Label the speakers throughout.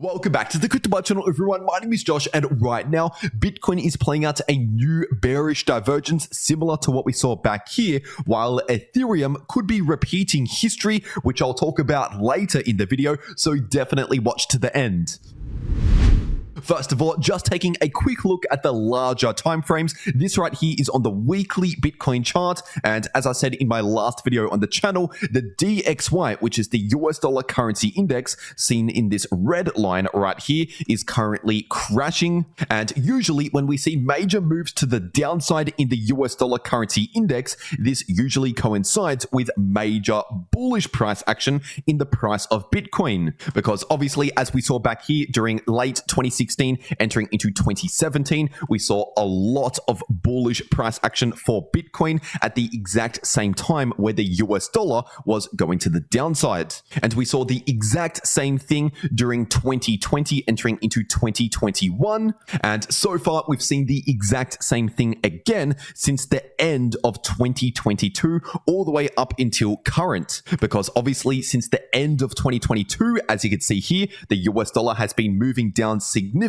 Speaker 1: Welcome back to the cryptowrld channel, everyone. My name is Josh, and right now, Bitcoin is playing out a new bearish divergence similar to what we saw back here, while Ethereum could be repeating history, which I'll talk about later in the video, so definitely watch to the end. First of all, just taking a quick look at the larger timeframes. This right here is on the weekly Bitcoin chart. And as I said in my last video on the channel, the DXY, which is the US dollar currency index seen in this red line right here, is currently crashing. And usually when we see major moves to the downside in the US dollar currency index, this usually coincides with major bullish price action in the price of Bitcoin. Because obviously, as we saw back here during late 2016, entering into 2017, we saw a lot of bullish price action for Bitcoin at the exact same time where the US dollar was going to the downside. And we saw the exact same thing during 2020, entering into 2021. And so far, we've seen the exact same thing again since the end of 2022, all the way up until current. Because obviously, since the end of 2022, as you can see here, the US dollar has been moving down significantly,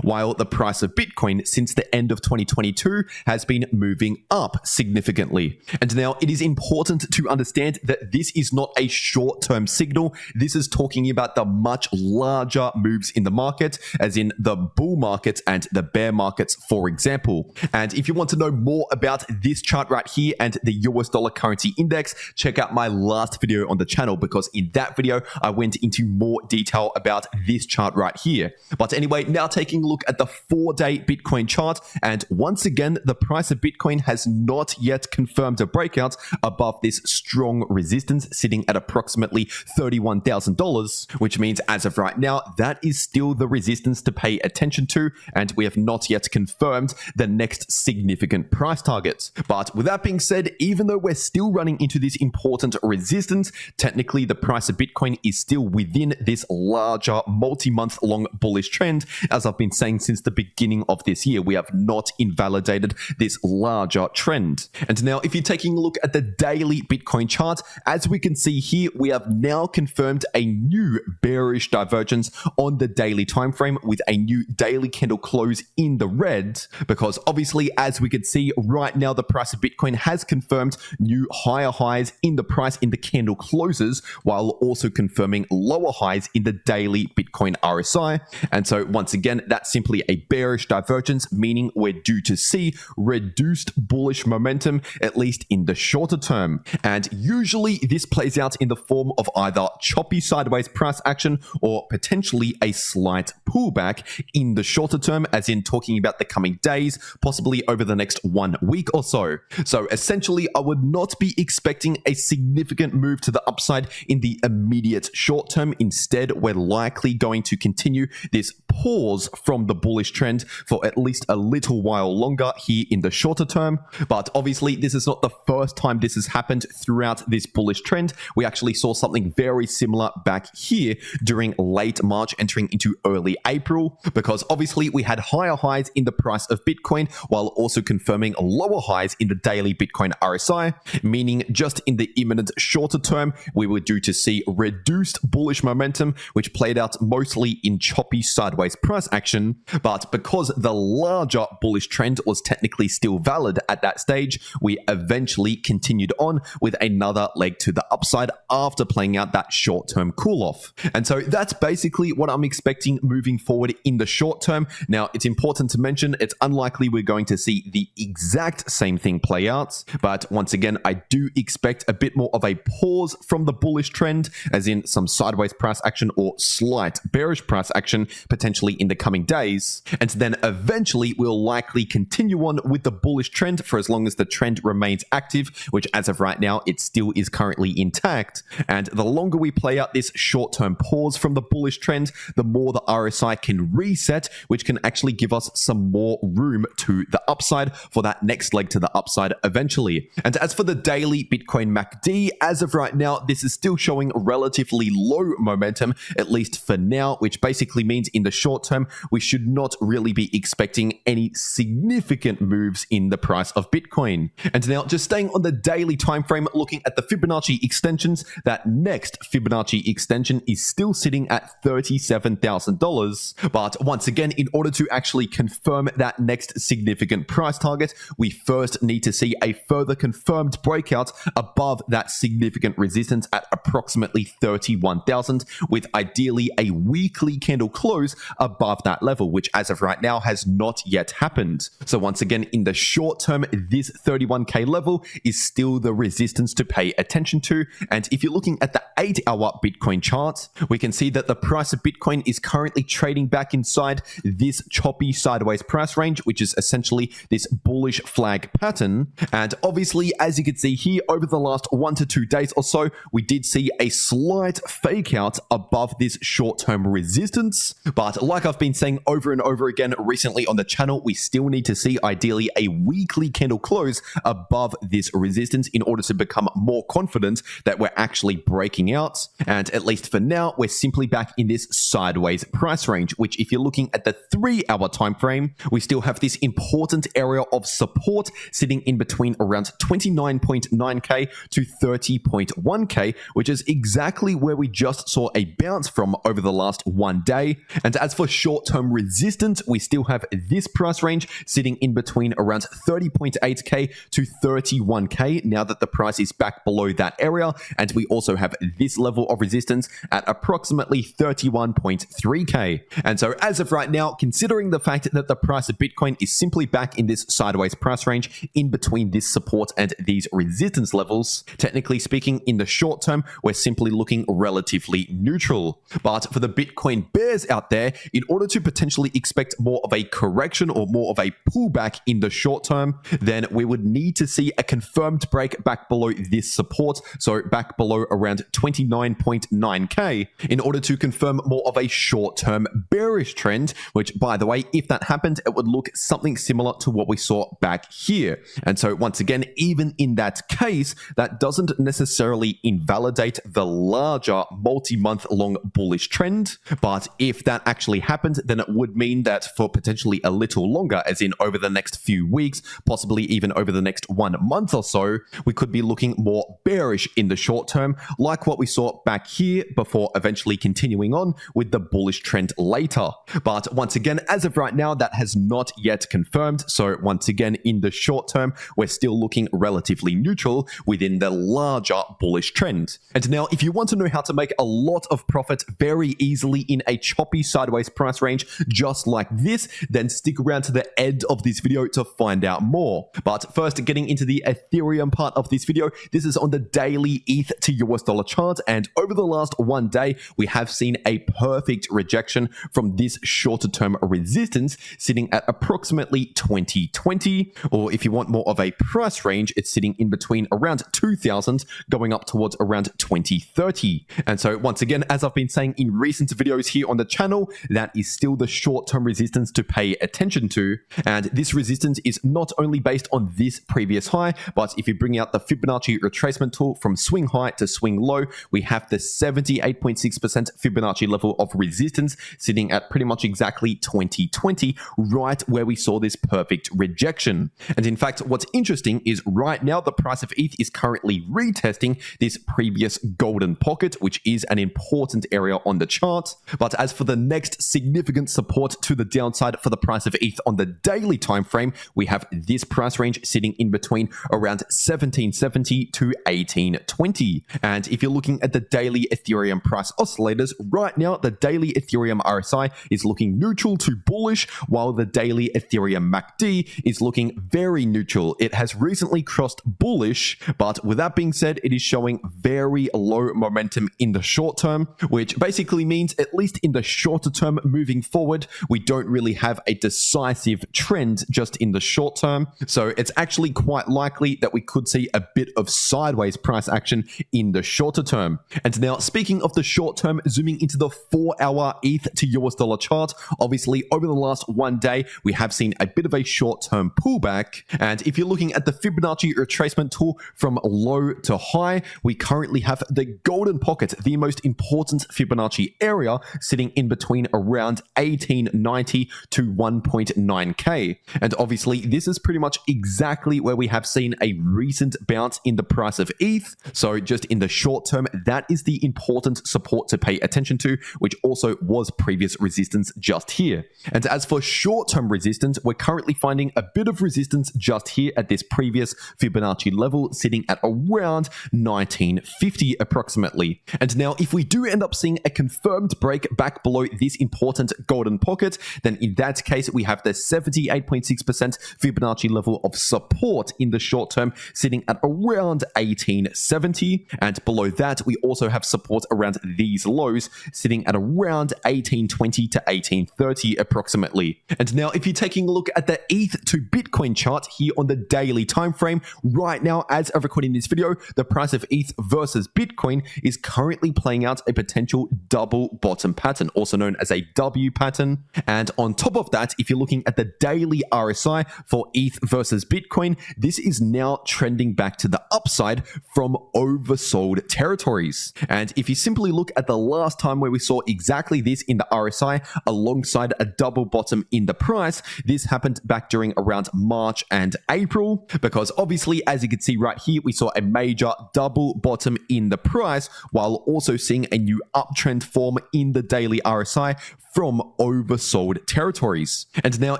Speaker 1: while the price of Bitcoin since the end of 2022 has been moving up significantly. And now it is important to understand that this is not a short-term signal. This is talking about the much larger moves in the market, as in the bull markets and the bear markets, for example. And if you want to know more about this chart right here and the US dollar currency index, check out my last video on the channel, because in that video, I went into more detail about this chart right here. But anyway, now taking a look at the 4-day Bitcoin chart, and once again, the price of Bitcoin has not yet confirmed a breakout above this strong resistance sitting at approximately $31,000, which means as of right now, that is still the resistance to pay attention to, and we have not yet confirmed the next significant price target. But with that being said, even though we're still running into this important resistance, technically the price of Bitcoin is still within this larger multi-month long bullish trend. As I've been saying since the beginning of this year, we have not invalidated this larger trend. And now if you're taking a look at the daily Bitcoin chart, as we can see here, we have now confirmed a new bearish divergence on the daily time frame with a new daily candle close in the red, because obviously, as we can see right now, the price of Bitcoin has confirmed new higher highs in the price in the candle closes, while also confirming lower highs in the daily Bitcoin RSI. And so once again, that's simply a bearish divergence, meaning we're due to see reduced bullish momentum, at least in the shorter term. And usually this plays out in the form of either choppy sideways price action or potentially a slight pullback in the shorter term, as in talking about the coming days, possibly over the next 1 week or so. So essentially, I would not be expecting a significant move to the upside in the immediate short term. Instead, we're likely going to continue this pause from the bullish trend for at least a little while longer here in the shorter term. But obviously, this is not the first time this has happened throughout this bullish trend. We actually saw something very similar back here during late March, entering into early April, because obviously we had higher highs in the price of Bitcoin while also confirming lower highs in the daily Bitcoin RSI, meaning just in the imminent shorter term, we were due to see reduced bullish momentum, which played out mostly in choppy sideways price action. But because the larger bullish trend was technically still valid at that stage, we eventually continued on with another leg to the upside after playing out that short-term cool-off. And so that's basically what I'm expecting moving forward in the short term. Now, it's important to mention it's unlikely we're going to see the exact same thing play out, but once again, I do expect a bit more of a pause from the bullish trend, as in some sideways price action or slight bearish price action potentially in the coming days. And then eventually we'll likely continue on with the bullish trend for as long as the trend remains active, which as of right now, it still is currently intact. And the longer we play out this short-term pause from the bullish trend, the more the RSI can reset, which can actually give us some more room to the upside for that next leg to the upside eventually. And as for the daily Bitcoin MACD, as of right now, this is still showing relatively low momentum, at least for now, which basically means in the short short term, we should not really be expecting any significant moves in the price of Bitcoin. And now, just staying on the daily time frame, looking at the Fibonacci extensions, that next Fibonacci extension is still sitting at $37,000. But once again, in order to actually confirm that next significant price target, we first need to see a further confirmed breakout above that significant resistance at approximately 31,000, with ideally a weekly candle close above that level, which as of right now has not yet happened. So once again, in the short term, this 31K level is still the resistance to pay attention to. And if you're looking at the 8-hour Bitcoin chart, we can see that the price of Bitcoin is currently trading back inside this choppy sideways price range, which is essentially this bullish flag pattern. And obviously, as you can see here, over the last 1 to 2 days or so, we did see a slight fake out above this short-term resistance. But like I've been saying over and over again recently on the channel, we still need to see ideally a weekly candle close above this resistance in order to become more confident that we're actually breaking out. And at least for now, we're simply back in this sideways price range, which if you're looking at the 3-hour time frame, we still have this important area of support sitting in between around 29.9k to 30.1k, which is exactly where we just saw a bounce from over the last 1 day. And as for short-term resistance, we still have this price range sitting in between around 30.8k to 31k now that the price is back below that area. And we also have this level of resistance at approximately 31.3k. And so as of right now, considering the fact that the price of Bitcoin is simply back in this sideways price range in between this support and these resistance levels, technically speaking, in the short term, we're simply looking relatively neutral. But for the Bitcoin bears out there, in order to potentially expect more of a correction or more of a pullback in the short term, then we would need to see a confirmed break back below this support, so back below around 29.9k, in order to confirm more of a short-term bearish trend, which, by the way, if that happened, it would look something similar to what we saw back here. And so once again, even in that case, that doesn't necessarily invalidate the larger multi-month long bullish trend. But if that actually happened, then it would mean that for potentially a little longer, as in over the next few weeks, possibly even over the next 1 month or so, we could be looking more bearish in the short term, like what we saw back here before eventually continuing on with the bullish trend later. But once again, as of right now, that has not yet confirmed. So once again, in the short term, we're still looking relatively neutral within the larger bullish trend. And now, if you want to know how to make a lot of profit very easily in a choppy sideways price range just like this, then stick around to the end of this video to find out more. But first, getting into the Ethereum part of this video, this is on the daily ETH to US dollar chart, and over the last 1 day, we have seen a perfect rejection from this shorter term resistance sitting at approximately 2020, or if you want more of a price range, it's sitting in between around 2000 going up towards around 2030. And so once again, as I've been saying in recent videos here on the channel, that is still the short-term resistance to pay attention to. And this resistance is not only based on this previous high, but if you bring out the Fibonacci retracement tool from swing high to swing low, we have the 78.6% Fibonacci level of resistance sitting at pretty much exactly 2020, right where we saw this perfect rejection. And in fact, what's interesting is right now the price of ETH is currently retesting this previous golden pocket, which is an important area on the chart. But as for the next significant support to the downside for the price of ETH on the daily time frame, we have this price range sitting in between around 1770 to 1820. And if you're looking at the daily Ethereum price oscillators, right now the daily Ethereum RSI is looking neutral to bullish, while the daily Ethereum MACD is looking very neutral. It has recently crossed bullish, but with that being said, it is showing very low momentum in the short term, which basically means, at least in the shorter term moving forward, we don't really have a decisive trend just in the short term. So it's actually quite likely that we could see a bit of sideways price action in the shorter term. And now, speaking of the short term, zooming into the 4-hour ETH to US dollar chart, obviously over the last 1 day, we have seen a bit of a short-term pullback. And if you're looking at the Fibonacci retracement tool from low to high, we currently have the golden pocket, the most important Fibonacci area, sitting in between around 1890 to 1.9k. And obviously, this is pretty much exactly where we have seen a recent bounce in the price of ETH. So just in the short term, that is the important support to pay attention to, which also was previous resistance just here. And as for short-term resistance, we're currently finding a bit of resistance just here at this previous Fibonacci level, sitting at around 1950 approximately. And now if we do end up seeing a confirmed break back below this important golden pocket, then in that case, we have the 78.6% Fibonacci level of support in the short term, sitting at around 1870. And below that, we also have support around these lows, sitting at around 1820 to 1830 approximately. And now if you're taking a look at the ETH to Bitcoin chart here on the daily time frame, right now as of recording this video, the price of ETH versus Bitcoin is currently playing out a potential double bottom pattern, also known as a W pattern. And on top of that, if you're looking at the daily RSI for ETH versus Bitcoin, this is now trending back to the upside from oversold territories. And if you simply look at the last time where we saw exactly this in the RSI alongside a double bottom in the price, this happened back during around March and April, because obviously, as you can see right here, we saw a major double bottom in the price while also seeing a new uptrend form in the daily RSI from oversold territories. And now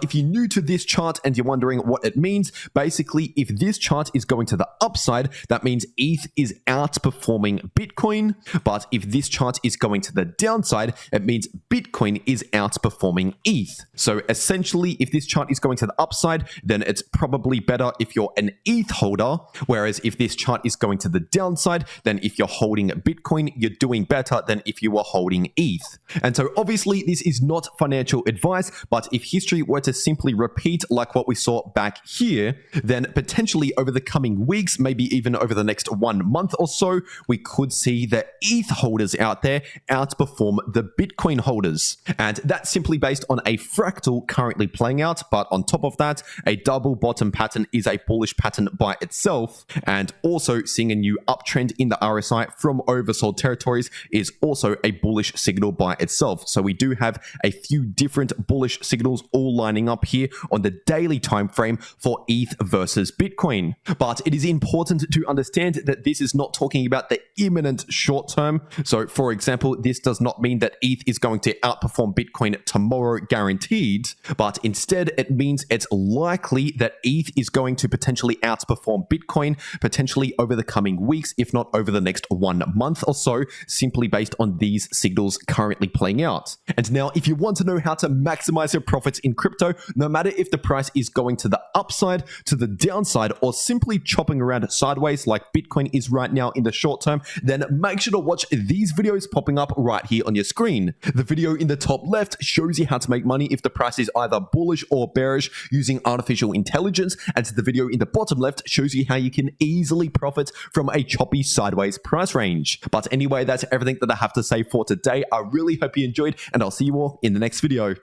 Speaker 1: if you're new to this chart and you're wondering what it means, basically if this chart is going to the upside, that means ETH is outperforming Bitcoin. But if this chart is going to the downside, it means Bitcoin is outperforming ETH. So essentially, if this chart is going to the upside, then it's probably better if you're an ETH holder. Whereas if this chart is going to the downside, then if you're holding Bitcoin, you're doing better than if you were holding ETH. And so obviously this is not financial advice, but if history were to simply repeat like what we saw back here, then potentially over the coming weeks, maybe even over the next 1 month or so, we could see the ETH holders out there outperform the Bitcoin holders. And that's simply based on a fractal currently playing out. But on top of that, a double bottom pattern is a bullish pattern by itself. And also seeing a new uptrend in the RSI from oversold territories is also a bullish signal by itself. So we do have a few different bullish signals all lining up here on the daily time frame for ETH versus Bitcoin. But it is important to understand that this is not talking about the imminent short term. So for example, this does not mean that ETH is going to outperform Bitcoin tomorrow guaranteed, but instead it means it's likely that ETH is going to potentially outperform Bitcoin potentially over the coming weeks, if not over the next 1 month or so, simply based on these signals currently playing out. And now if you want to know how to maximize your profits in crypto, no matter if the price is going to the upside, to the downside, or simply chopping around sideways like Bitcoin is right now in the short term, then make sure to watch these videos popping up right here on your screen. The video in the top left shows you how to make money if the price is either bullish or bearish using artificial intelligence, and the video in the bottom left shows you how you can easily profit from a choppy sideways price range. But anyway, that's everything that I have to say for today. I really hope you enjoyed, and I'll see you all in the next video.